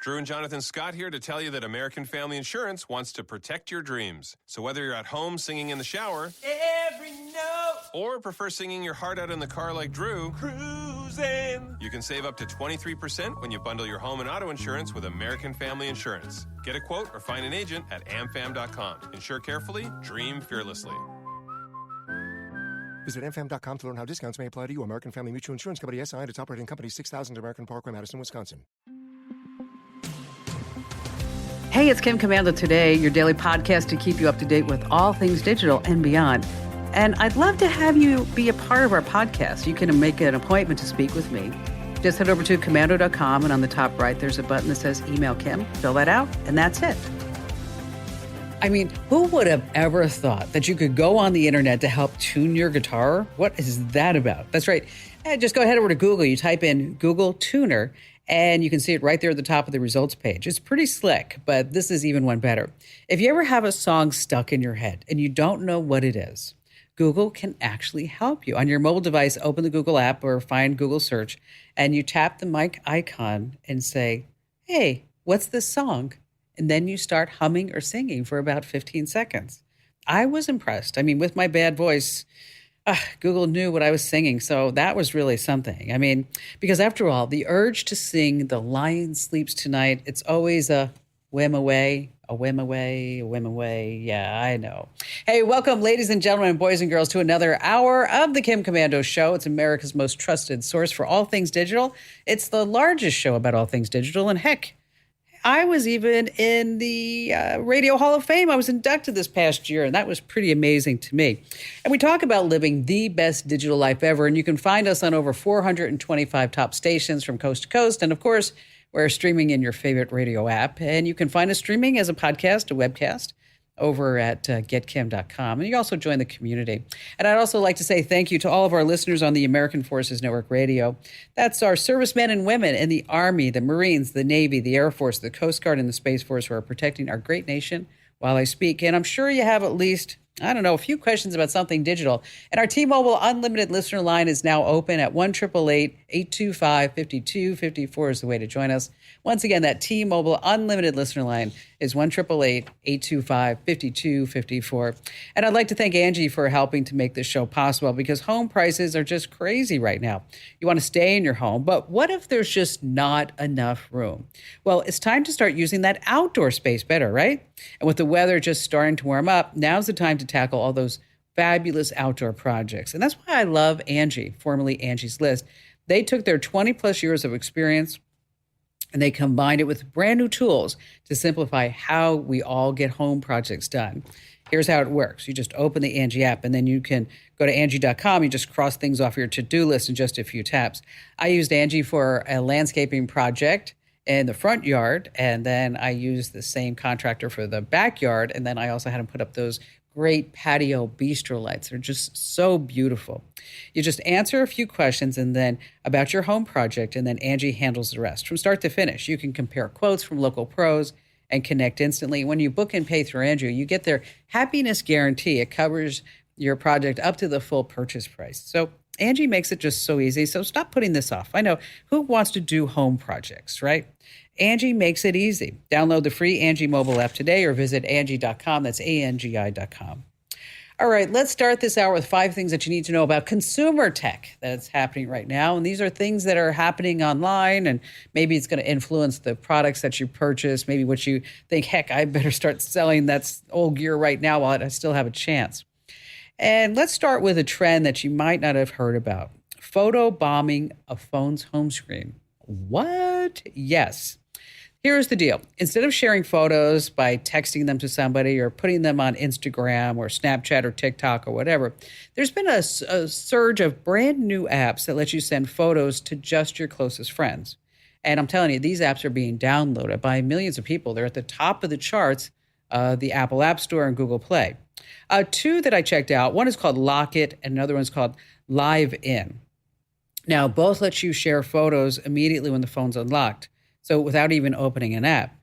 Drew and Jonathan Scott here to tell you that American Family Insurance wants to protect your dreams. So whether you're at home singing in the shower, every note, or prefer singing your heart out in the car like Drew, cruising, you can save up to 23% when you bundle your home and auto insurance with American Family Insurance. Get a quote or find an agent at amfam.com. Insure carefully, dream fearlessly. Visit amfam.com to learn how discounts may apply to you. American Family Mutual Insurance Company, SI, and its operating company, 6000 American Parkway, Madison, Wisconsin. Hey, it's Kim Komando Today, your daily podcast to keep you up to date with all things digital and beyond. And I'd love to have you be a part of our podcast. You can make an appointment to speak with me. Just head over to komando.com, and on the top right, there's a button that says Email Kim. Fill that out, and that's it. I mean, who would have ever thought that you could go on the internet to help tune your guitar? What is that about? That's right. Just go ahead over to Google. You type in Google Tuner, and you can see it right there at the top of the results page. It's pretty slick, but this is even one better. If you ever have a song stuck in your head and you don't know what it is, Google can actually help you. On your mobile device, open the Google app or find Google search, and you tap the mic icon and say, hey, what's this song? And then you start humming or singing for about 15 seconds. I was impressed. I mean, with my bad voice, Google knew what I was singing, so that was really something. I mean, because after all, the urge to sing The Lion Sleeps Tonight, it's always a whim away, a whim away, a whim away. Yeah, I know. Hey, welcome, ladies and gentlemen, boys and girls, to another hour of the Kim Komando Show. It's America's most trusted source for all things digital. It's the largest show about all things digital, and heck, I was even in the Radio Hall of Fame. I was inducted this past year, and that was pretty amazing to me. And we talk about living the best digital life ever, and you can find us on over 425 top stations from coast to coast. And of course, we're streaming in your favorite radio app. And you can find us streaming as a podcast, a webcast, over at getkim.com. And you also join the community. And I'd also like to say thank you to all of our listeners on the American Forces Network Radio. That's our servicemen and women in the Army, the Marines, the Navy, the Air Force, the Coast Guard, and the Space Force who are protecting our great nation while I speak. And I'm sure you have at least, a few questions about something digital. And our T-Mobile Unlimited listener line is now open at 1-888-825-5254 is the way to join us. Once again, that T-Mobile Unlimited listener line is 1-888-825-5254. And I'd like to thank Angie for helping to make this show possible, because home prices are just crazy right now. You want to stay in your home, but what if there's just not enough room? Well, it's time to start using that outdoor space better, right? And with the weather just starting to warm up, now's the time to tackle all those fabulous outdoor projects. And that's why I love Angie, formerly Angie's List. They took their 20 plus years of experience and they combined it with brand new tools to simplify how we all get home projects done. Here's how it works. You just open the Angie app, and then you can go to Angie.com. You just cross things off your to-do list in just a few taps. I used Angie for a landscaping project in the front yard, and then I used the same contractor for the backyard, and then I also had him put up those great patio bistro lights. They're just so beautiful. You just answer a few questions and then about your home project, and then Angie handles the rest from start to finish. You can compare quotes from local pros and connect instantly. When you book and pay through Angie, you get their happiness guarantee. It covers your project up to the full purchase price. So Angie makes it just so easy. So stop putting this off. I know, who wants to do home projects, right? Angie makes it easy. Download the free Angie mobile app today or visit Angie.com. That's ANGI.com. All right, let's start this hour with 5 things that you need to know about consumer tech that's happening right now. And these are things that are happening online, and maybe it's going to influence the products that you purchase, maybe what you think, heck, I better start selling that old gear right now while I still have a chance. And let's start with a trend that you might not have heard about. Photo bombing a phone's home screen. What? Yes. Here's the deal. Instead of sharing photos by texting them to somebody or putting them on Instagram or Snapchat or TikTok or whatever, there's been a surge of brand new apps that let you send photos to just your closest friends. And I'm telling you, these apps are being downloaded by millions of people. They're at the top of the charts, the Apple App Store and Google Play. 2 that I checked out, one is called Locket and another one's called Live In. Now, both let you share photos immediately when the phone's unlocked, so without even opening an app.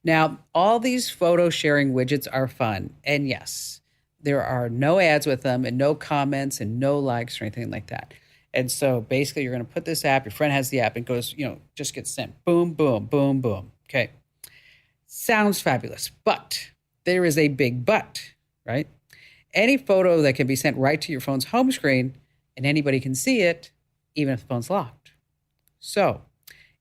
Now, all these photo sharing widgets are fun. And yes, there are no ads with them and no comments and no likes or anything like that. And so basically you're going to put this app, your friend has the app, and goes, just gets sent boom, boom, boom, boom. Okay. Sounds fabulous, but there is a big but, right? Any photo that can be sent right to your phone's home screen and anybody can see it, even if the phone's locked. So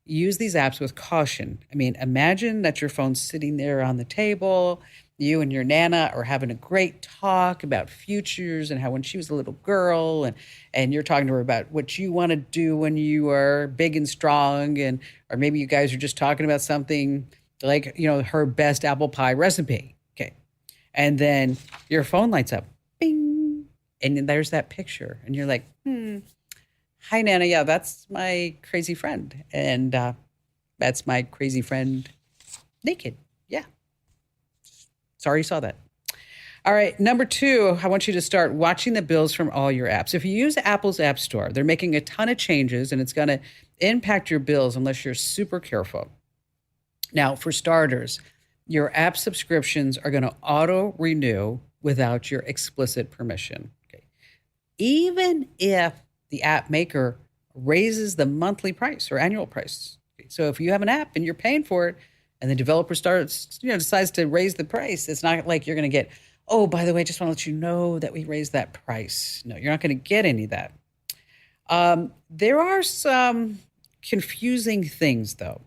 use these apps with caution. I mean, imagine that your phone's sitting there on the table. You and your Nana are having a great talk about futures and how when she was a little girl, and you're talking to her about what you want to do when you are big and strong, or maybe you guys are just talking about something like, her best apple pie recipe. Okay. And then your phone lights up. Bing. And then there's that picture. And you're like, hi, Nana. Yeah, that's my crazy friend. And that's my crazy friend naked. Yeah. Sorry you saw that. All right. Number 2, I want you to start watching the bills from all your apps. If you use Apple's App Store, they're making a ton of changes, and it's going to impact your bills unless you're super careful. Now, for starters, your app subscriptions are going to auto-renew without your explicit permission. Okay. Even if the app maker raises the monthly price or annual price. Okay. So if you have an app and you're paying for it and the developer decides to raise the price, it's not like you're going to get, oh, by the way, just want to let you know that we raised that price. No, you're not going to get any of that. There are some confusing things, though.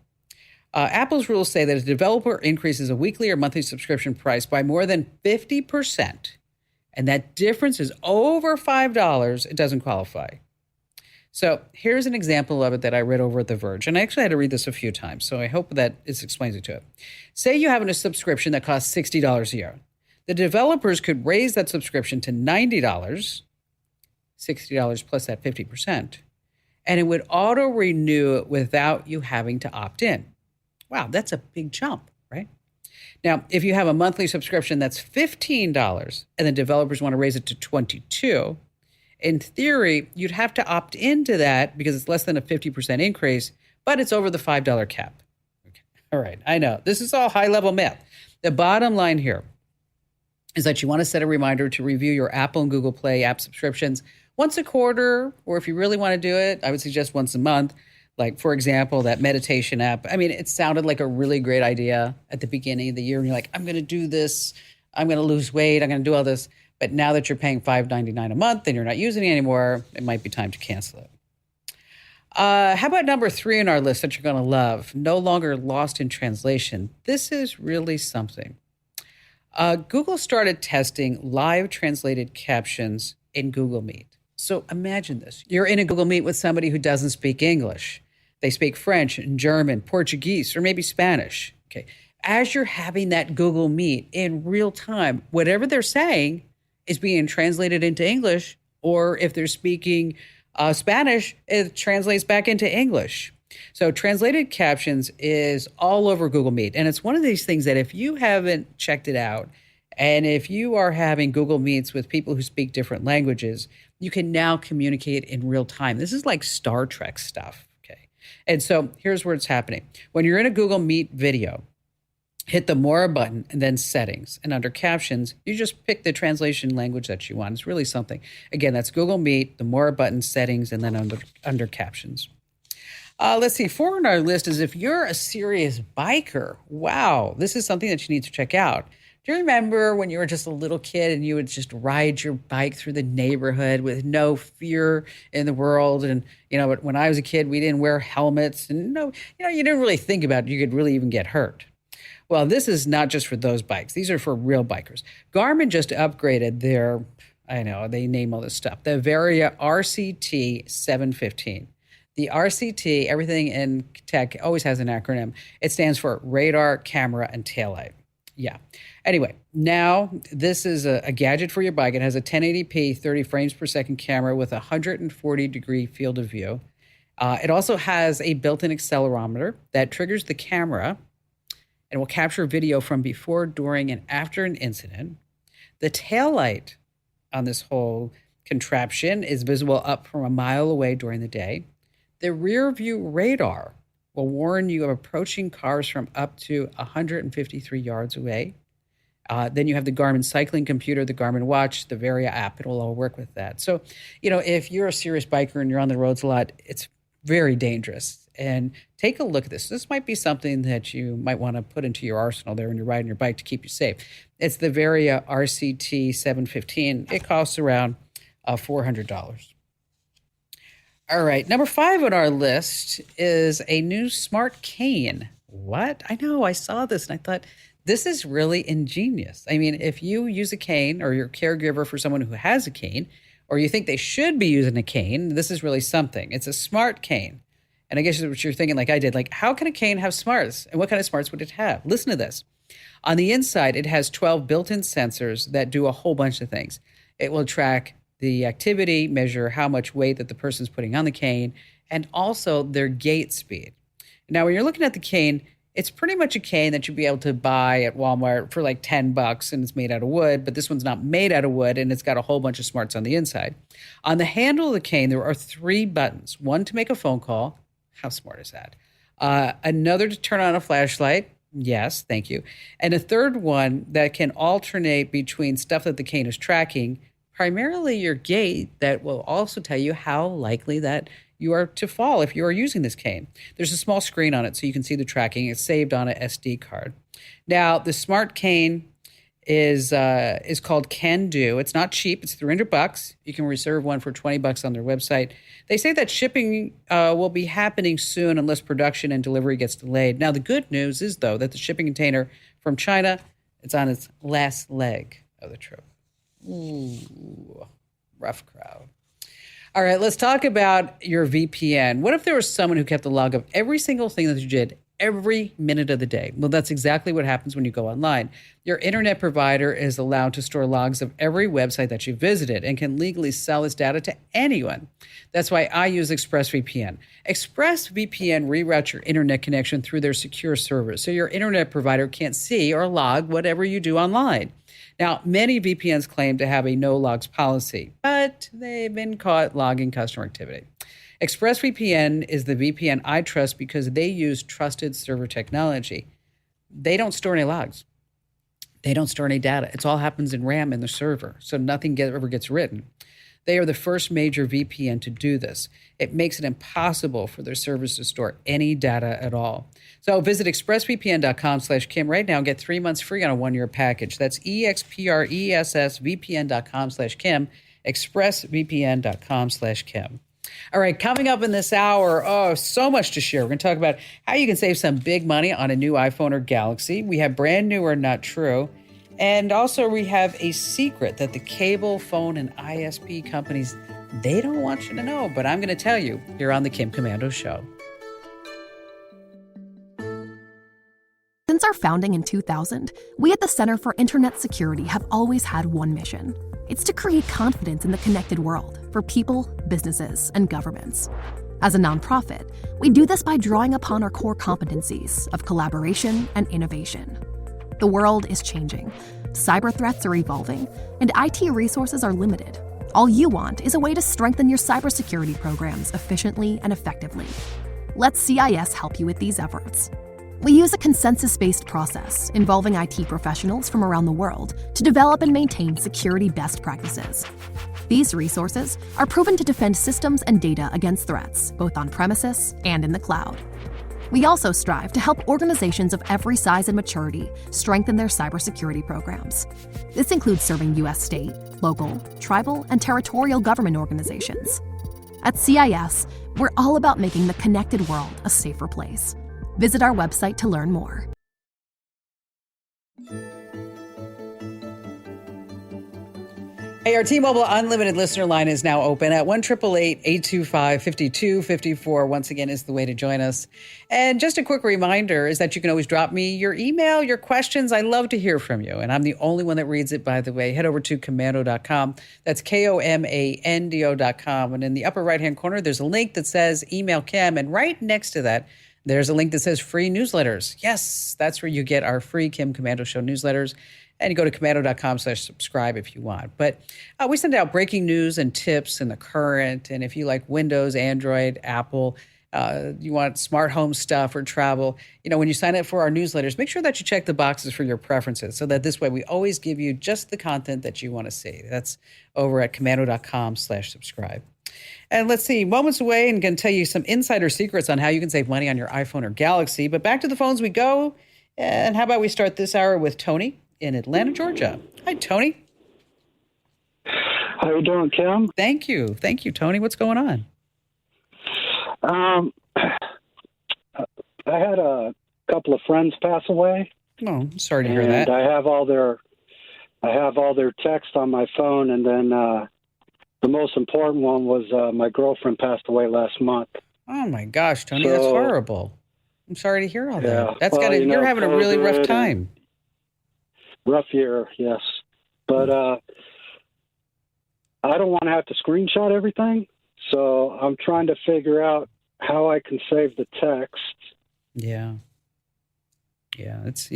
Apple's rules say that if a developer increases a weekly or monthly subscription price by more than 50%, and that difference is over $5, it doesn't qualify. So here's an example of it that I read over at The Verge. And I actually had to read this a few times, so I hope that this explains it to it. Say you have a subscription that costs $60 a year. The developers could raise that subscription to $90, $60 plus that 50%, and it would auto-renew it without you having to opt in. Wow, that's a big jump, right? Now, if you have a monthly subscription that's $15 and the developers want to raise it to $22, in theory, you'd have to opt into that because it's less than a 50% increase, but it's over the $5 cap. Okay. All right, I know. This is all high-level math. The bottom line here is that you want to set a reminder to review your Apple and Google Play app subscriptions once a quarter, or if you really want to do it, I would suggest once a month. Like, for example, that meditation app. I mean, it sounded like a really great idea at the beginning of the year. And you're like, I'm going to do this. I'm going to lose weight. I'm going to do all this. But now that you're paying $5.99 a month and you're not using it anymore, it might be time to cancel it. How about number 3 on our list that you're going to love? No longer lost in translation. This is really something. Google started testing live translated captions in Google Meet. So imagine this. You're in a Google Meet with somebody who doesn't speak English. They speak French and German, Portuguese, or maybe Spanish. Okay. As you're having that Google Meet in real time, whatever they're saying is being translated into English, or if they're speaking Spanish, it translates back into English. So translated captions is all over Google Meet. And it's one of these things that if you haven't checked it out, and if you are having Google Meets with people who speak different languages, you can now communicate in real time. This is like Star Trek stuff, okay? And so here's where it's happening. When you're in a Google Meet video, hit the More button and then Settings. And under Captions, you just pick the translation language that you want. It's really something. Again, that's Google Meet, the More button, Settings, and then under Captions. Let's see, 4 on our list is if you're a serious biker. Wow, this is something that you need to check out. Do you remember when you were just a little kid and you would just ride your bike through the neighborhood with no fear in the world? And, but when I was a kid, we didn't wear helmets and you didn't really think about it. You could really even get hurt. Well, this is not just for those bikes. These are for real bikers. Garmin just upgraded their, I know, they name all this stuff, the Varia RCT 715. The RCT, everything in tech always has an acronym. It stands for radar, camera, and taillight. Yeah. Anyway, now this is a gadget for your bike. It has a 1080p 30 frames per second camera with a 140-degree field of view. It also has a built-in accelerometer that triggers the camera and will capture video from before, during, and after an incident. The taillight on this whole contraption is visible up from a mile away during the day. The rear view radar will warn you of approaching cars from up to 153 yards away. Then you have the Garmin cycling computer, the Garmin watch, the Varia app. It will all work with that. So, if you're a serious biker and you're on the roads a lot, it's very dangerous. and take a look at this. This might be something that you might want to put into your arsenal there when you're riding your bike to keep you safe. It's the Varia RCT 715. It costs around $400. All right, number 5 on our list is a new smart cane. What? I know, I saw this and I thought, this is really ingenious. I mean, if you use a cane or you're a caregiver for someone who has a cane, or you think they should be using a cane, this is really something. It's a smart cane. And I guess what you're thinking, like I did, like, how can a cane have smarts? And what kind of smarts would it have? Listen to this. On the inside, it has 12 built-in sensors that do a whole bunch of things. It will track the activity, measure how much weight that the person's putting on the cane, and also their gait speed. Now, when you're looking at the cane, it's pretty much a cane that you'd be able to buy at Walmart for like $10, and it's made out of wood, but this one's not made out of wood, and it's got a whole bunch of smarts on the inside. On the handle of the cane, there are 3 buttons. One to make a phone call. How smart is that? Another to turn on a flashlight. Yes, thank you. And a third one that can alternate between stuff that the cane is tracking, primarily your gait, that will also tell you how likely that you are to fall if you are using this cane. There's a small screen on it so you can see the tracking. It's saved on a SD card. Now, the smart cane is called Can Do. It's not cheap. It's $300. You can reserve one for $20 on their website. They say that shipping will be happening soon unless production and delivery gets delayed. Now, the good news is, though, that the shipping container from China, it's on its last leg of the trip. Ooh, rough crowd. All right, let's talk about your VPN. What if there was someone who kept a log of every single thing that you did every minute of the day? Well, that's exactly what happens when you go online. Your internet provider is allowed to store logs of every website that you visited and can legally sell this data to anyone. That's why I use ExpressVPN. ExpressVPN reroutes your internet connection through their secure servers, so your internet provider can't see or log whatever you do online. Now, many VPNs claim to have a no logs policy, but they've been caught logging customer activity. ExpressVPN is the VPN I trust because they use trusted server technology. They don't store any logs. They don't store any data. It all happens in RAM in the server, so nothing ever gets written. They are the first major VPN to do this. It makes it impossible for their servers to store any data at all. So visit expressvpn.com/Kim right now and get 3 months free on a 1-year package. That's expressvpn.com/Kim, expressvpn.com/Kim. All right, coming up in this hour, so much to share. We're going to talk about how you can save some big money on a new iPhone or Galaxy. We have brand new or not true. And also we have a secret that the cable, phone, and ISP companies, they don't want you to know, but I'm going to tell you here on the Kim Komando Show. Since our founding in 2000, we at the Center for Internet Security have always had one mission. It's to create confidence in the connected world for people, businesses, and governments. As a nonprofit, we do this by drawing upon our core competencies of collaboration and innovation. The world is changing, cyber threats are evolving, and IT resources are limited. All you want is a way to strengthen your cybersecurity programs efficiently and effectively. Let CIS help you with these efforts. We use a consensus-based process involving IT professionals from around the world to develop and maintain security best practices. These resources are proven to defend systems and data against threats, both on premises and in the cloud. We also strive to help organizations of every size and maturity strengthen their cybersecurity programs. This includes serving U.S. state, local, tribal, and territorial government organizations. At CIS, we're all about making the connected world a safer place. Visit our website to learn more. Hey, our T-Mobile Unlimited listener line is now open at 1-888-825-5254. Once again, is the way to join us. And just a quick reminder is that you can always drop me your email, your questions. I love to hear from you. And I'm the only one that reads it, by the way. Head over to komando.com. That's KOMANDO.com. And in the upper right-hand corner, there's a link that says Email Kim. And right next to that, there's a link that says free newsletters. Yes, that's where you get our free Kim Komando Show newsletters. And you go to komando.com/subscribe if you want. But we send out breaking news and tips in the current. And if you like Windows, Android, Apple, you want smart home stuff or travel, when you sign up for our newsletters, make sure that you check the boxes for your preferences so that this way we always give you just the content that you want to see. That's over at komando.com/subscribe. And let's see, moments away and going to tell you some insider secrets on how you can save money on your iPhone or Galaxy. But back to the phones we go. And how about we start this hour with Tony in Atlanta, Georgia. Hi, Tony. How you doing, Kim? Thank you. Thank you, Tony. What's going on? I had a couple of friends pass away. Oh, sorry to hear and that. I have all their text on my phone, and then the most important one was my girlfriend passed away last month. Oh my gosh, Tony, that's horrible. I'm sorry to hear all that. Yeah. That's you're having a really rough time. Rough year, yes. But I don't want to have to screenshot everything, so I'm trying to figure out how I can save the text. Yeah. Yeah. It's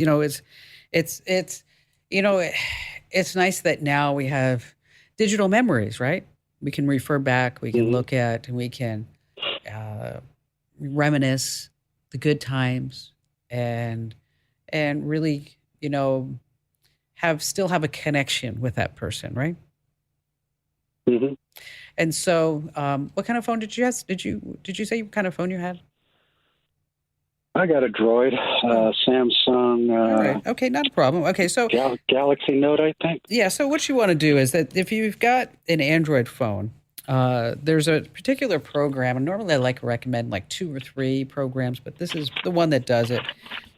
nice that now we have digital memories, right? We can refer back, we can look at, and we can reminisce the good times and really, still have a connection with that person, right? Mm-hmm. And so, what kind of phone did you have? Did you say what kind of phone you had? I got a Droid, Samsung. All right. Okay, not a problem. Okay, so Galaxy Note, I think. Yeah. So what you want to do is that if you've got an Android phone, there's a particular program, and normally I like to recommend like 2 or 3 programs, but this is the one that does it.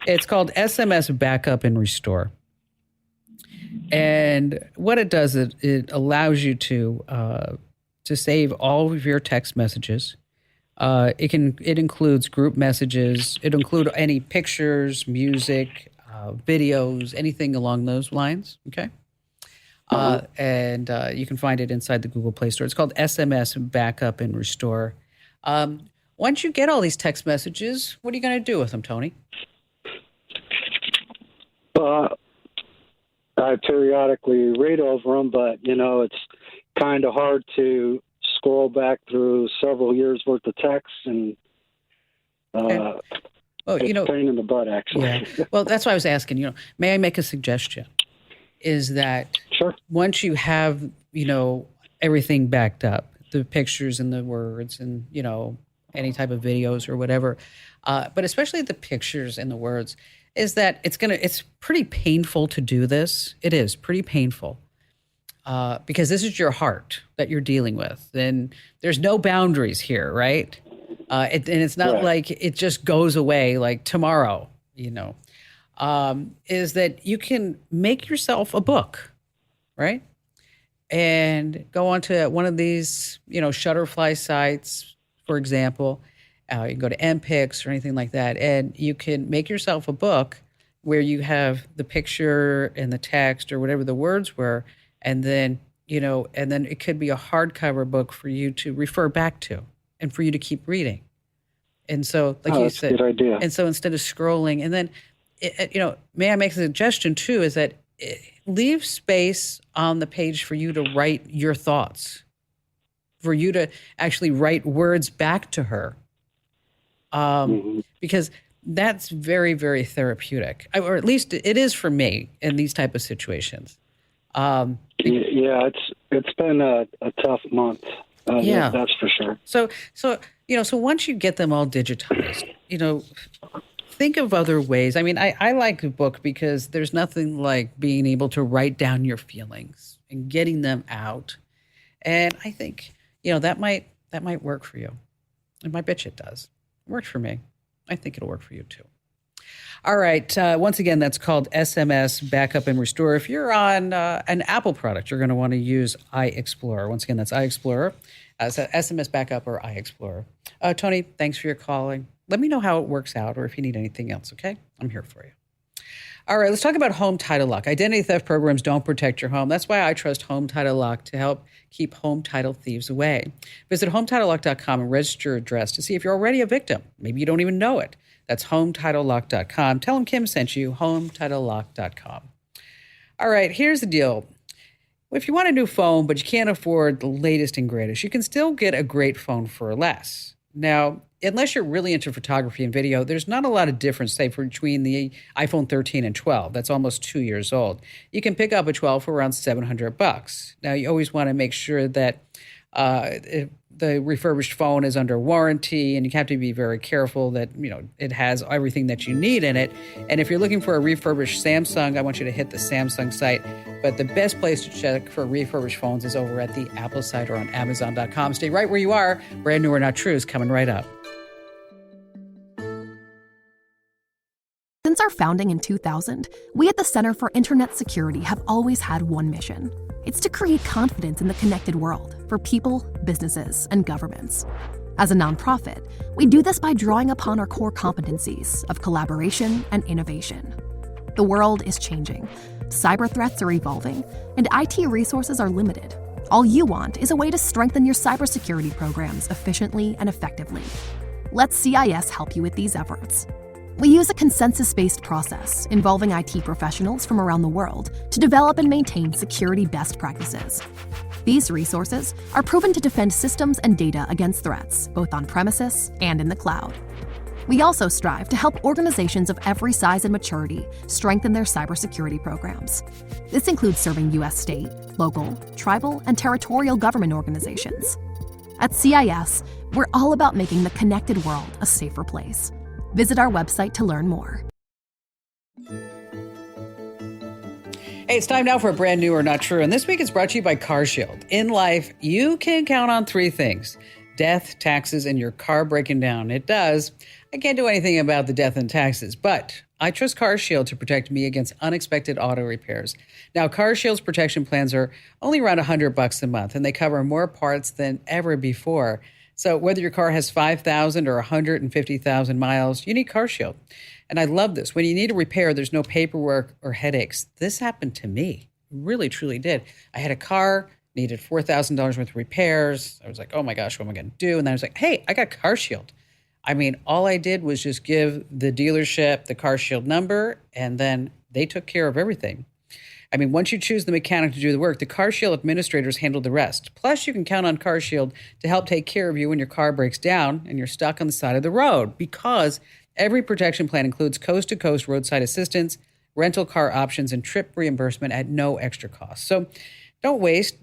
It's called SMS Backup and Restore. And what it does, it allows you to save all of your text messages. It includes group messages. It includes any pictures, music, videos, anything along those lines. Okay. And you can find it inside the Google Play Store. It's called SMS Backup and Restore. Once you get all these text messages, what are you going to do with them, Tony? I periodically read over them, but, it's kind of hard to scroll back through several years worth of text, and Well, it's a pain in the butt, actually. Yeah. Well, that's why I was asking, may I make a suggestion? Is that Sure. Once you have, everything backed up, the pictures and the words and, any type of videos or whatever, but especially the pictures and the words, is that it's pretty painful to do this. It is pretty painful. Because this is your heart that you're dealing with. And there's no boundaries here, right? And it's not Right. like it just goes away like tomorrow, is that you can make yourself a book, right? And go onto one of these, Shutterfly sites, for example. You can go to MPix or anything like that. And you can make yourself a book where you have the picture and the text or whatever the words were. And then, and then it could be a hardcover book for you to refer back to and for you to keep reading. And so, like you that's said, a good idea. and so instead of scrolling, and then, may I make a suggestion too, is that leave space on the page for you to write your thoughts, for you to actually write words back to her. Because that's very, very therapeutic, or at least it is for me in these type of situations. Yeah, it's been a tough month. Yeah. That's for sure. So once you get them all digitized, think of other ways. I mean, I like a book because there's nothing like being able to write down your feelings and getting them out. And I think, that might work for you. And I bet you it does. It worked for me. I think it'll work for you too. All right. Once again, that's called SMS Backup and Restore. If you're on an Apple product, you're going to want to use iExplorer. Once again, that's iExplorer. So SMS Backup or iExplorer. Tony, thanks for your calling. Let me know how it works out or if you need anything else, okay? I'm here for you. All right, let's talk about Home Title Lock. Identity theft programs don't protect your home. That's why I trust Home Title Lock to help keep home title thieves away. Visit HometitleLock.com and register your address to see if you're already a victim. Maybe you don't even know it. That's HometitleLock.com. Tell them Kim sent you, HometitleLock.com. All right, here's the deal. If you want a new phone, but you can't afford the latest and greatest, you can still get a great phone for less. Now, unless you're really into photography and video, there's not a lot of difference, say, between the iPhone 13 and 12. That's almost 2 years old. You can pick up a 12 for around $700. Now, you always want to make sure that the refurbished phone is under warranty, and you have to be very careful that, it has everything that you need in it. And if you're looking for a refurbished Samsung, I want you to hit the Samsung site. But the best place to check for refurbished phones is over at the Apple site or on Amazon.com. Stay right where you are. Brand New or Not True is coming right up. Since our founding in 2000, we at the Center for Internet Security have always had one mission. It's to create confidence in the connected world for people, businesses, and governments. As a nonprofit, we do this by drawing upon our core competencies of collaboration and innovation. The world is changing, cyber threats are evolving, and IT resources are limited. All you want is a way to strengthen your cybersecurity programs efficiently and effectively. Let CIS help you with these efforts. We use a consensus-based process involving IT professionals from around the world to develop and maintain security best practices. These resources are proven to defend systems and data against threats, both on premises and in the cloud. We also strive to help organizations of every size and maturity strengthen their cybersecurity programs. This includes serving U.S. state, local, tribal, and territorial government organizations. At CIS, we're all about making the connected world a safer place. Visit our website to learn more. Hey, it's time now for a Brand New or Not True. And this week it's brought to you by CarShield. In life, you can count on three things: death, taxes, and your car breaking down. It does. I can't do anything about the death and taxes, but I trust CarShield to protect me against unexpected auto repairs. Now, CarShield's protection plans are only around $100 a month, and they cover more parts than ever before. So whether your car has 5,000 or 150,000 miles, you need CarShield. And I love this. When you need a repair, there's no paperwork or headaches. This happened to me. Really, truly did. I had a car, needed $4,000 worth of repairs. I was like, oh my gosh, what am I going to do? And then I was like, hey, I got CarShield. I mean, all I did was just give the dealership the CarShield number, and then they took care of everything. I mean, once you choose the mechanic to do the work, the CarShield administrators handle the rest. Plus, you can count on CarShield to help take care of you when your car breaks down and you're stuck on the side of the road, because every protection plan includes coast-to-coast roadside assistance, rental car options, and trip reimbursement at no extra cost. So don't wait.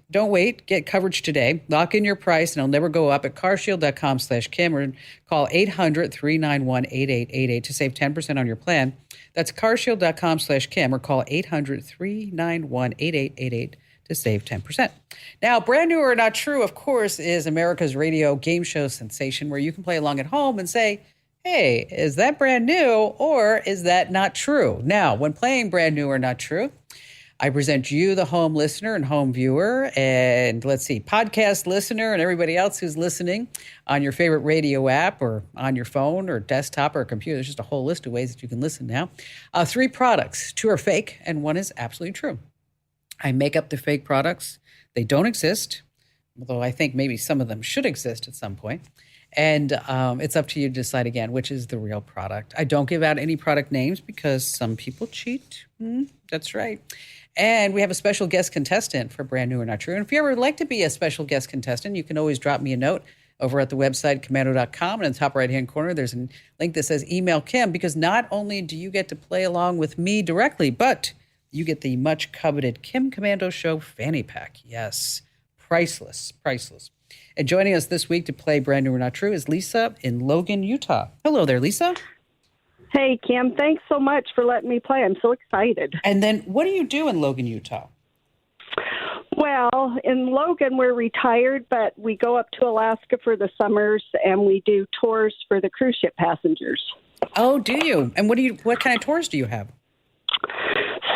Get coverage today. Lock in your price, and it'll never go up at carshield.com/Kim, or call 800-391-8888 to save 10% on your plan. That's carshield.com/Kim, or call 800-391-8888 to save 10%. Now, Brand New or Not True, of course, is America's radio game show sensation, where you can play along at home and say, hey, is that brand new or is that not true? Now, when playing Brand New or Not True, I present you, the home listener and home viewer, and podcast listener, and everybody else who's listening on your favorite radio app or on your phone or desktop or computer. There's just a whole list of ways that you can listen now. 3 products. 2 are fake, and 1 is absolutely true. I make up the fake products. They don't exist, although I think maybe some of them should exist at some point. And it's up to you to decide again which is the real product. I don't give out any product names because some people cheat. That's right. And we have a special guest contestant for Brand New or Not True. And if you ever would like to be a special guest contestant, you can always drop me a note over at the website, Komando.com. And in the top right-hand corner, there's a link that says Email Kim, because not only do you get to play along with me directly, but you get the much-coveted Kim Komando Show Fanny Pack. Yes, priceless. And joining us this week to play Brand New or Not True is Lisa in Logan, Utah. Hello there, Lisa. Hey, Kim, thanks so much for letting me play. I'm so excited. And then what do you do in Logan, Utah? Well, in Logan, we're retired, but we go up to Alaska for the summers, and we do tours for the cruise ship passengers. Oh, do you? And what kind of tours do you have?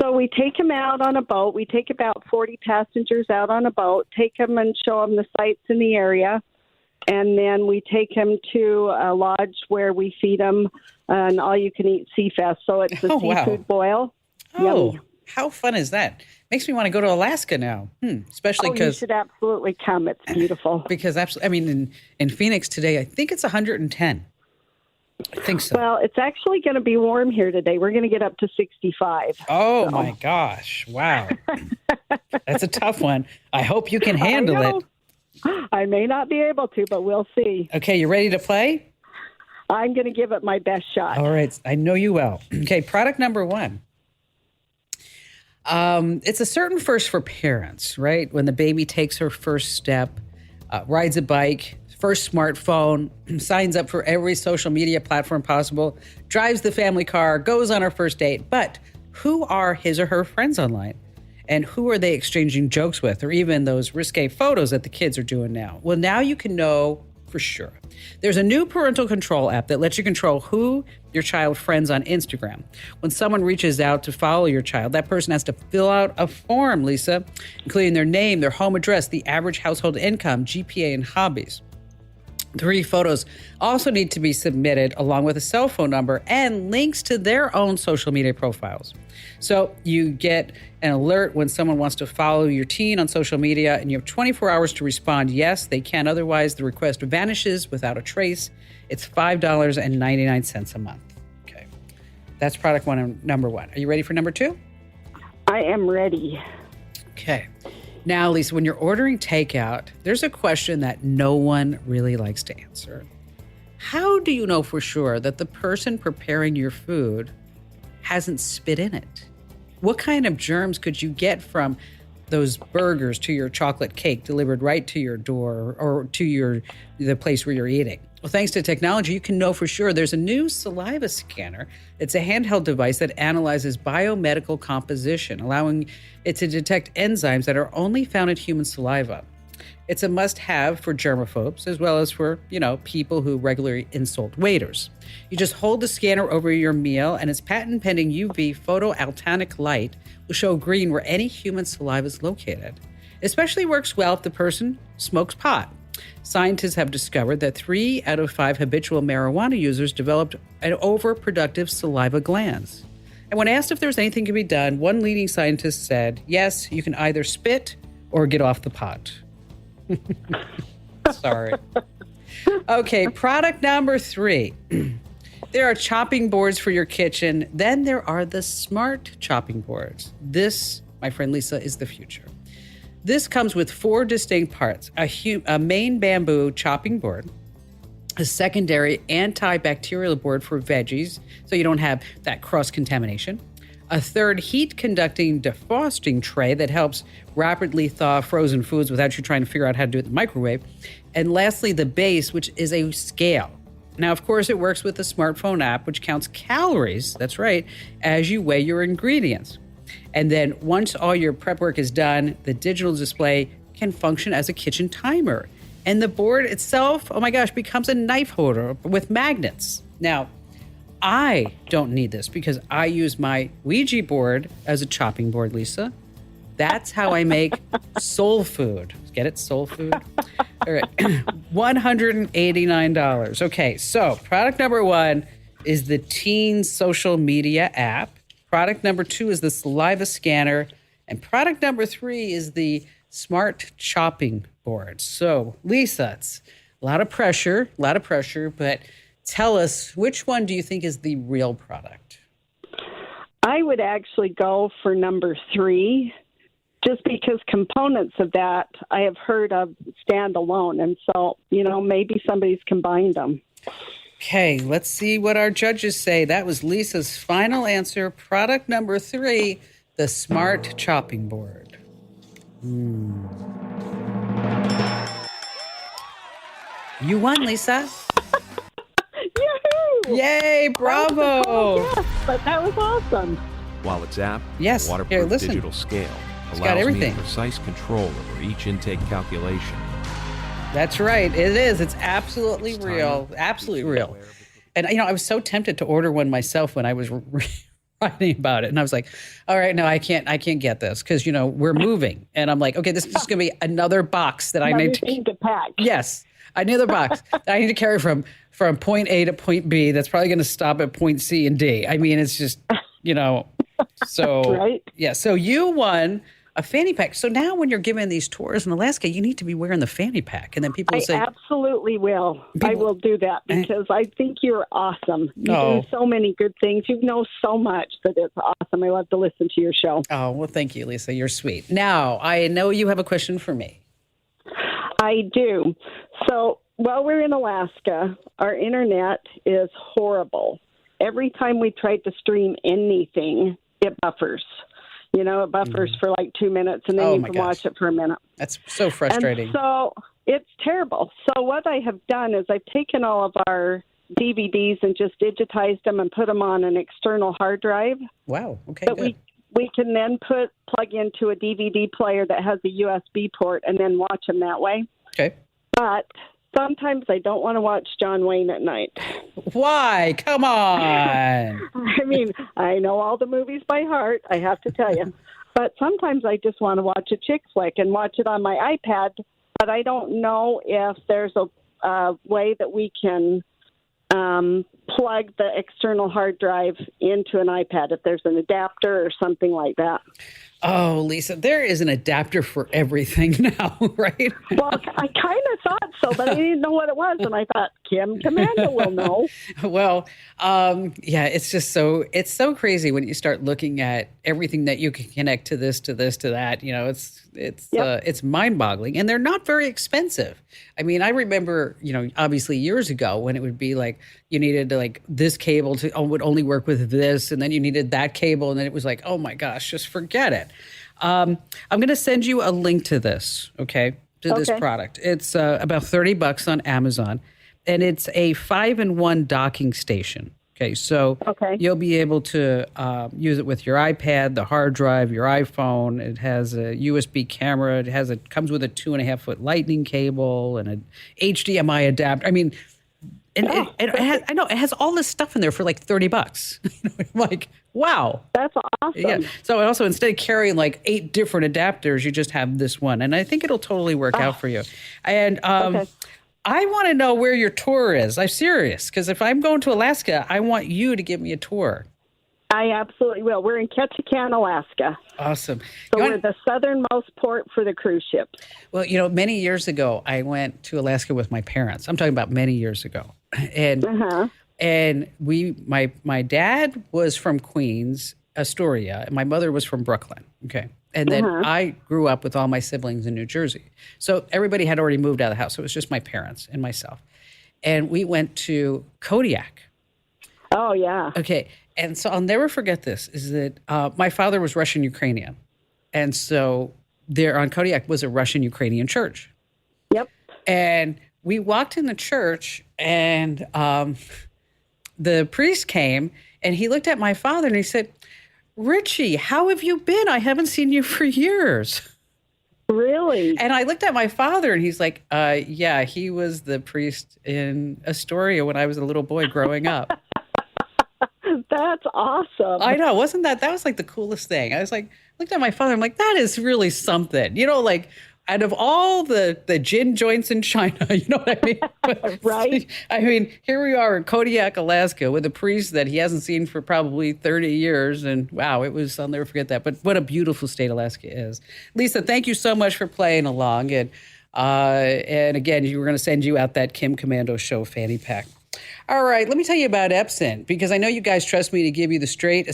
So we take them out on a boat. We take about 40 passengers out on a boat, take them and show them the sights in the area. And then we take them to a lodge where we feed them an all-you-can-eat sea fest. So it's a seafood boil. Oh, Yummy. How fun is that? Makes me want to go to Alaska now, especially because... you should absolutely come. It's beautiful. Because, in Phoenix today, I think it's 110. I think so. Well, it's actually going to be warm here today. We're going to get up to 65. Oh, my gosh. Wow. That's a tough one. I hope you can handle it. I may not be able to, but we'll see. Okay, you ready to play? I'm going to give it my best shot. All right. I know you will. Okay, product number 1. It's a certain first for parents, right? When the baby takes her first step, rides a bike, first smartphone, signs up for every social media platform possible, drives the family car, goes on her first date. But who are his or her friends online? And who are they exchanging jokes with, or even those risque photos that the kids are doing now? Well, now you can know for sure. There's a new parental control app that lets you control who your child friends on Instagram. When someone reaches out to follow your child, that person has to fill out a form, Lisa, including their name, their home address, the average household income, GPA, and hobbies. 3 photos also need to be submitted along with a cell phone number and links to their own social media profiles. So you get an alert when someone wants to follow your teen on social media, and you have 24 hours to respond yes, they can. Otherwise, the request vanishes without a trace. It's $5.99 a month. Okay. That's product number 1. Are you ready for number 2? I am ready. Okay. Now, Lisa, when you're ordering takeout, there's a question that no one really likes to answer. How do you know for sure that the person preparing your food hasn't spit in it? What kind of germs could you get from those burgers to your chocolate cake delivered right to your door or to the place where you're eating? Well, thanks to technology, you can know for sure. There's a new saliva scanner. It's a handheld device that analyzes biomedical composition, allowing it to detect enzymes that are only found in human saliva. It's a must-have for germaphobes as well as for, people who regularly insult waiters. You just hold the scanner over your meal, and its patent-pending UV photoaltanic light will show green where any human saliva is located. It especially works well if the person smokes pot. Scientists have discovered that 3 out of 5 habitual marijuana users developed an overproductive saliva glands. And when asked if there's anything can be done, one leading scientist said, yes, you can either spit or get off the pot. Sorry. Okay, product number 3. There are chopping boards for your kitchen. Then there are the smart chopping boards. This, my friend Lisa, is the future. This comes with 4 distinct parts: a main bamboo chopping board, a secondary antibacterial board for veggies, so you don't have that cross-contamination, a third heat-conducting defrosting tray that helps rapidly thaw frozen foods without you trying to figure out how to do it in the microwave, and lastly, the base, which is a scale. Now, of course, it works with the smartphone app, which counts calories, that's right, as you weigh your ingredients. And then once all your prep work is done, the digital display can function as a kitchen timer. And the board itself, oh my gosh, becomes a knife holder with magnets. Now, I don't need this because I use my Ouija board as a chopping board, Lisa. That's how I make soul food. Get it? Soul food? All right. $189. Okay, so product number 1 is the teen social media app. Product number 2 is the saliva scanner. And product number 3 is the smart chopping board. So, Lisa, it's a lot of pressure, but tell us, which one do you think is the real product? I would actually go for number 3, just because components of that I have heard of stand alone. And so, maybe somebody's combined them. Okay, let's see what our judges say. That was Lisa's final answer. Product number 3, the smart chopping board. You won, Lisa. Yahoo! Yay, bravo. Yes, but that was awesome. While its app, Yes, waterproof here, listen. digital scale, It's got allows me everything. precise control over each intake calculation. That's right. It is. It's absolutely real. Absolutely real. And, I was so tempted to order one myself when I was writing about it. And I was like, all right, no, I can't get this because, we're moving. And I'm like, okay, this is just going to be another box that I need to pack. Yes. Another box that I need to carry from point A to point B. That's probably going to stop at point C and D. I mean, it's just, so. Right. Yeah. So you won a fanny pack. So now when you're giving these tours in Alaska, you need to be wearing the fanny pack. And then people will say, I absolutely will. I will do that because I think you're awesome. You do so many good things. You know so much that it's awesome. I love to listen to your show. Oh, well, thank you, Lisa. You're sweet. Now, I know you have a question for me. I do. So while we're in Alaska, our internet is horrible. Every time we try to stream anything, it buffers. It buffers for like 2 minutes, and then you can watch it for a minute. That's so frustrating. And so It's terrible. So what I have done is I've taken all of our DVDs and just digitized them and put them on an external hard drive Wow. Okay. that Good. we can then plug into a DVD player that has a USB port and then watch them that way. Okay. But sometimes I don't want to watch John Wayne at night. Why? Come on. I mean, I know all the movies by heart, I have to tell you. But sometimes I just want to watch a chick flick and watch it on my iPad. But I don't know if there's a way that we can plug the external hard drive into an iPad, if there's an adapter or something like that. Oh, Lisa, there is an adapter for everything now, right? Well, I kind of thought so, but I didn't know what it was, and I thought Kim Commando will know. Well, yeah, it's so crazy when you start looking at everything that you can connect to this, to that. You know, it's mind-boggling, and they're not very expensive. I mean, I remember, obviously years ago when it would be like you needed to, like, this cable would only work with this, and then you needed that cable, and then it was like, oh my gosh, just forget it. I'm going to send you a link to this, okay, to this product. It's about $30 on Amazon, and it's a 5-in-1 docking station. Okay, so you'll be able to use it with your iPad, the hard drive, your iPhone. It has a USB camera. It comes with a 2.5-foot lightning cable and an HDMI adapter. I mean, it has all this stuff in there for like $30. Like, wow, that's awesome. Yeah. So also, instead of carrying like 8 different adapters, you just have this one, and I think it'll totally work out for you. And I want to know where your tour is. I'm serious, because if I'm going to Alaska, I want you to give me a tour. I absolutely will. We're in Ketchikan, Alaska. Awesome. So we're the southernmost port for the cruise ships. Well, many years ago, I went to Alaska with my parents. I'm talking about many years ago. And my dad was from Queens, Astoria, and my mother was from Brooklyn. Okay. And then I grew up with all my siblings in New Jersey. So everybody had already moved out of the house. So it was just my parents and myself. And we went to Kodiak. Oh, yeah. Okay. And so I'll never forget this, is that my father was Russian-Ukrainian. And so there on Kodiak was a Russian-Ukrainian church. Yep. And we walked in the church, and the priest came, and he looked at my father, and he said, "Richie, how have you been? I haven't seen you for years." Really? And I looked at my father, and he's like, yeah, he was the priest in Astoria when I was a little boy growing up. That's awesome. I know. Wasn't that was like the coolest thing. I was like, looked at my father, I'm like, that is really something. Like, out of all the gin joints in China, you know what I mean? Right. I mean, here we are in Kodiak, Alaska, with a priest that he hasn't seen for probably 30 years. And wow, I'll never forget that. But what a beautiful state Alaska is. Lisa, thank you so much for playing along. And again, you were going to send you out that Kim Commando Show fanny pack. All right, let me tell you about Epson, because I know you guys trust me to give you the straight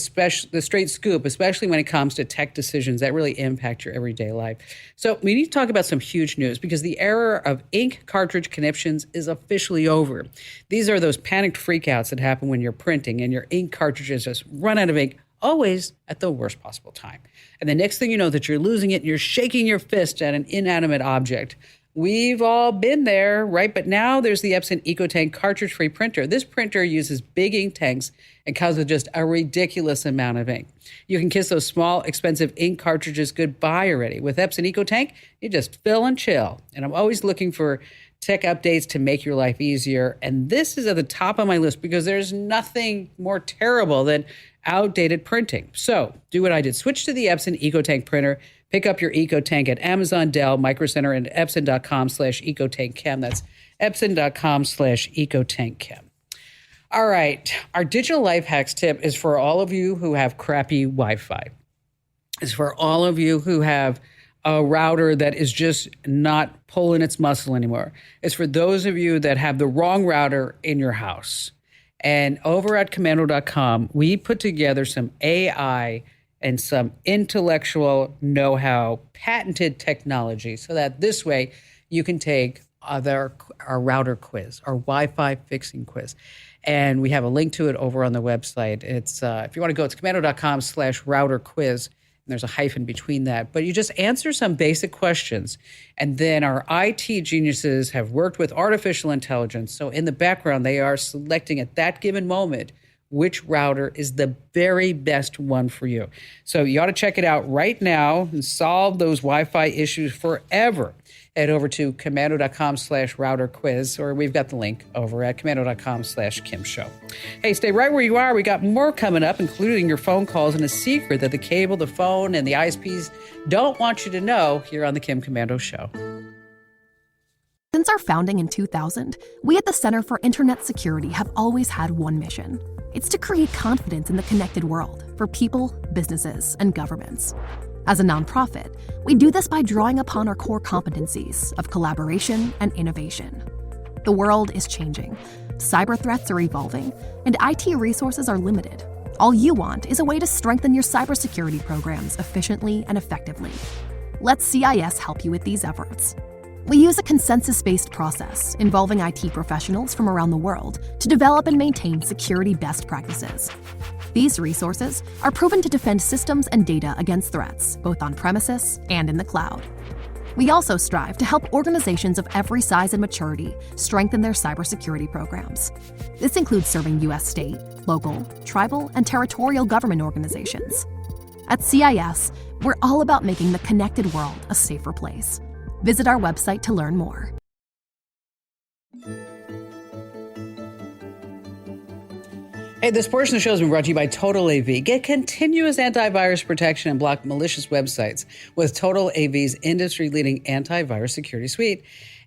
scoop, especially when it comes to tech decisions that really impact your everyday life. So we need to talk about some huge news, because the era of ink cartridge conniptions is officially over. These are those panicked freakouts that happen when you're printing and your ink cartridges just run out of ink, always at the worst possible time. And the next thing you know that you're losing it and you're shaking your fist at an inanimate object. We've all been there, right? But now there's the Epson EcoTank cartridge-free printer. This printer uses big ink tanks and comes with just a ridiculous amount of ink. You can kiss those small, expensive ink cartridges goodbye already. With Epson EcoTank, you just fill and chill. And I'm always looking for tech updates to make your life easier. And this is at the top of my list, because there's nothing more terrible than outdated printing. So do what I did. Switch to the Epson EcoTank printer. Pick up your EcoTank at Amazon, Dell, Micro Center, and Epson.com/EcoTankChem. That's Epson.com/EcoTankChem. All right. Our digital life hacks tip is for all of you who have crappy Wi-Fi. It's for all of you who have a router that is just not pulling its muscle anymore. It's for those of you that have the wrong router in your house. And over at Commando.com, we put together some AI and some intellectual know-how, patented technology, so that this way you can take our router quiz, our Wi-Fi fixing quiz. And we have a link to it over on the website. It's if you want to go, it's Commando.com/router quiz. There's a hyphen between that. But you just answer some basic questions. And then our IT geniuses have worked with artificial intelligence. So in the background, they are selecting at that given moment which router is the very best one for you. So you ought to check it out right now and solve those Wi-Fi issues forever. Head over to komando.com/router quiz, or we've got the link over at komando.com/Kim Show. Hey, stay right where you are. We got more coming up, including your phone calls and a secret that the cable, the phone, and the ISPs don't want you to know here on the Kim Komando Show. Since our founding in 2000, we at the Center for Internet Security have always had one mission. It's to create confidence in the connected world for people, businesses, and governments. As a nonprofit, we do this by drawing upon our core competencies of collaboration and innovation. The world is changing, cyber threats are evolving, and IT resources are limited. All you want is a way to strengthen your cybersecurity programs efficiently and effectively. Let CIS help you with these efforts. We use a consensus-based process involving IT professionals from around the world to develop and maintain security best practices. These resources are proven to defend systems and data against threats, both on premises and in the cloud. We also strive to help organizations of every size and maturity strengthen their cybersecurity programs. This includes serving U.S. state, local, tribal, and territorial government organizations. At CIS, we're all about making the connected world a safer place. Visit our website to learn more. Hey, this portion of the show has been brought to you by Total AV. Get continuous antivirus protection and block malicious websites with Total AV's industry-leading antivirus security suite.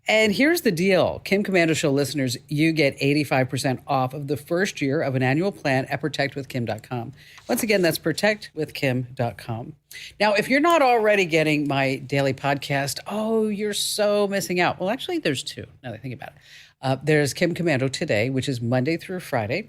And here's the deal. Kim Komando Show listeners, you get 85% off of the first year of an annual plan at protectwithkim.com. Once again, that's protectwithkim.com. Now, if you're not already getting my daily podcast, oh, you're so missing out. Well, actually, there's two, now that I think about it. There's Kim Komando Today, which is Monday through Friday.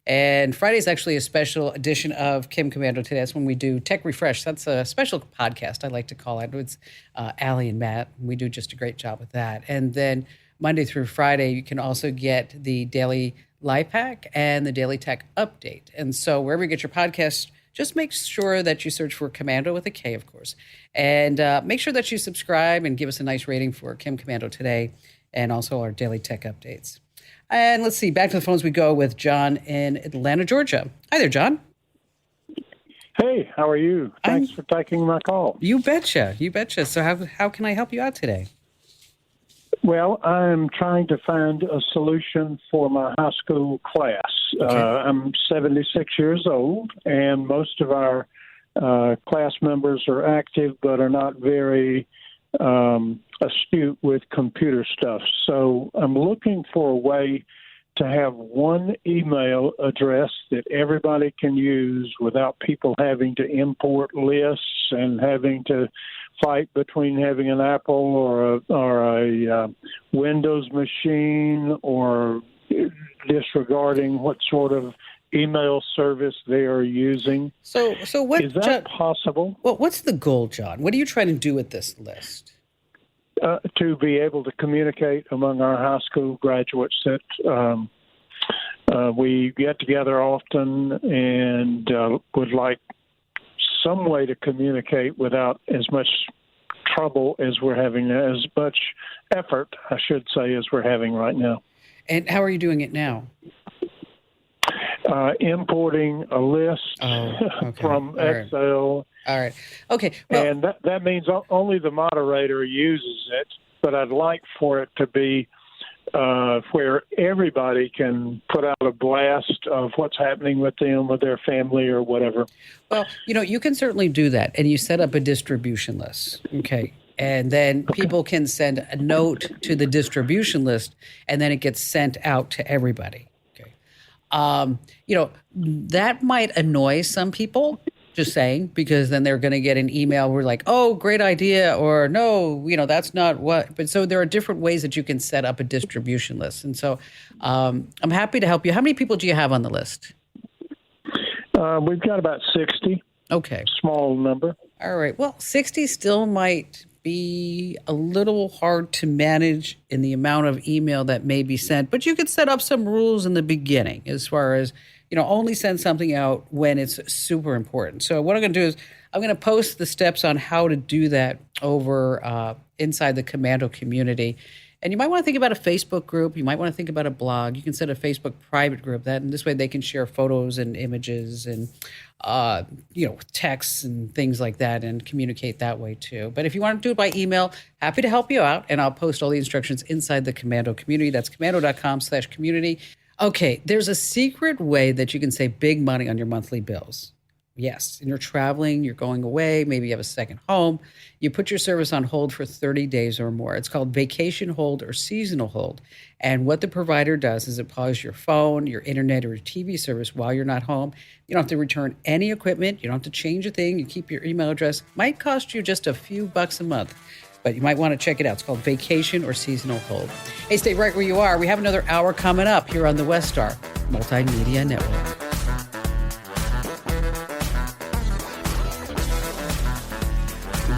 And Friday is actually a special edition of Kim Komando Today. That's when we do Tech Refresh. That's a special podcast, I like to call it. It's Allie and Matt. We do just a great job with that. And then Monday through Friday, you can also get the Daily Life Hack and the Daily Tech Update. And so wherever you get your podcast, just make sure that you search for Komando with a K, of course. And make sure that you subscribe and give us a nice rating for Kim Komando Today and also our Daily Tech Updates. And let's see, back to the phones we go with John in Atlanta, Georgia. Hi there, John. Hey, how are you? Thanks for taking my call. You betcha. You betcha. So how can I help you out today? Well, I'm trying to find a solution for my high school class. Okay. I'm 76 years old, and most of our class members are active but are not very astute with computer stuff. So I'm looking for a way to have one email address that everybody can use without people having to import lists and having to fight between having an Apple or a Windows machine or disregarding what sort of email service they are using. So what is that possible? Well, what's the goal, John? What are you trying to do with this list? To be able to communicate among our high school graduates that we get together often and would like some way to communicate without as much trouble as we're having, as much effort, I should say, as we're having right now. And how are you doing it now? Importing a list from Excel. All right. Okay. Well, and that means only the moderator uses it, but I'd like for it to be where everybody can put out a blast of what's happening with them, with their family, or whatever. Well, you can certainly do that, and you set up a distribution list, okay? And then people can send a note to the distribution list, and then it gets sent out to everybody, okay? That might annoy some people, just saying, because then they're going to get an email where like, oh, great idea, or no, that's not what. But so there are different ways that you can set up a distribution list. And so I'm happy to help you. How many people do you have on the list? We've got about 60. Okay. Small number. All right. Well, 60 still might be a little hard to manage in the amount of email that may be sent, but you could set up some rules in the beginning as far as, only send something out when it's super important. So what I'm going to do is I'm going to post the steps on how to do that over inside the Komando community. And you might want to think about a Facebook group. You might want to think about a blog. You can set a Facebook private group. And this way they can share photos and images and, texts and things like that and communicate that way too. But if you want to do it by email, happy to help you out. And I'll post all the instructions inside the Komando community. That's komando.com/community. Okay, there's a secret way that you can save big money on your monthly bills. Yes, and you're traveling, you're going away, maybe you have a second home. You put your service on hold for 30 days or more. It's called vacation hold or seasonal hold. And what the provider does is it pauses your phone, your internet, or your TV service while you're not home. You don't have to return any equipment. You don't have to change a thing. You keep your email address. Might cost you just a few bucks a month, but you might want to check it out. It's called vacation or seasonal hold. Hey, stay right where you are. We have another hour coming up here on the Westar Multimedia Network.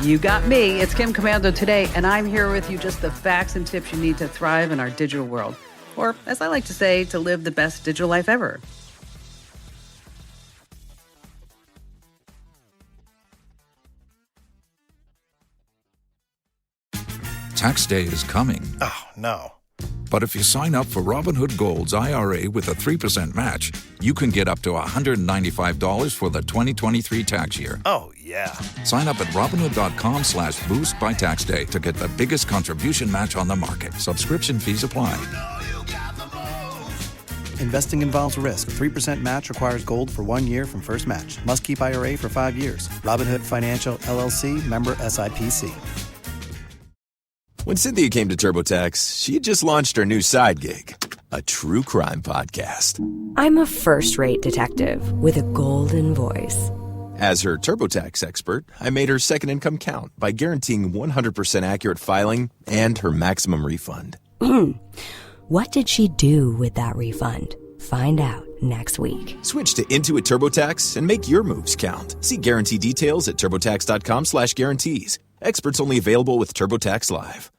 You got me. It's Kim Komando today, and I'm here with you just the facts and tips you need to thrive in our digital world. Or, as I like to say, to live the best digital life ever. Tax day is coming. Oh, no. But if you sign up for Robinhood Gold's IRA with a 3% match, you can get up to $195 for the 2023 tax year. Oh, yeah. Sign up at Robinhood.com/boost by tax day to get the biggest contribution match on the market. Subscription fees apply. Investing involves risk. 3% match requires gold for 1 year from first match. Must keep IRA for 5 years. Robinhood Financial, LLC, member SIPC. When Cynthia came to TurboTax, she had just launched her new side gig, a true crime podcast. I'm a first-rate detective with a golden voice. As her TurboTax expert, I made her second income count by guaranteeing 100% accurate filing and her maximum refund. What did she do with that refund? Find out next week. Switch to Intuit TurboTax and make your moves count. See guarantee details at TurboTax.com/guarantees. Experts only available with TurboTax Live.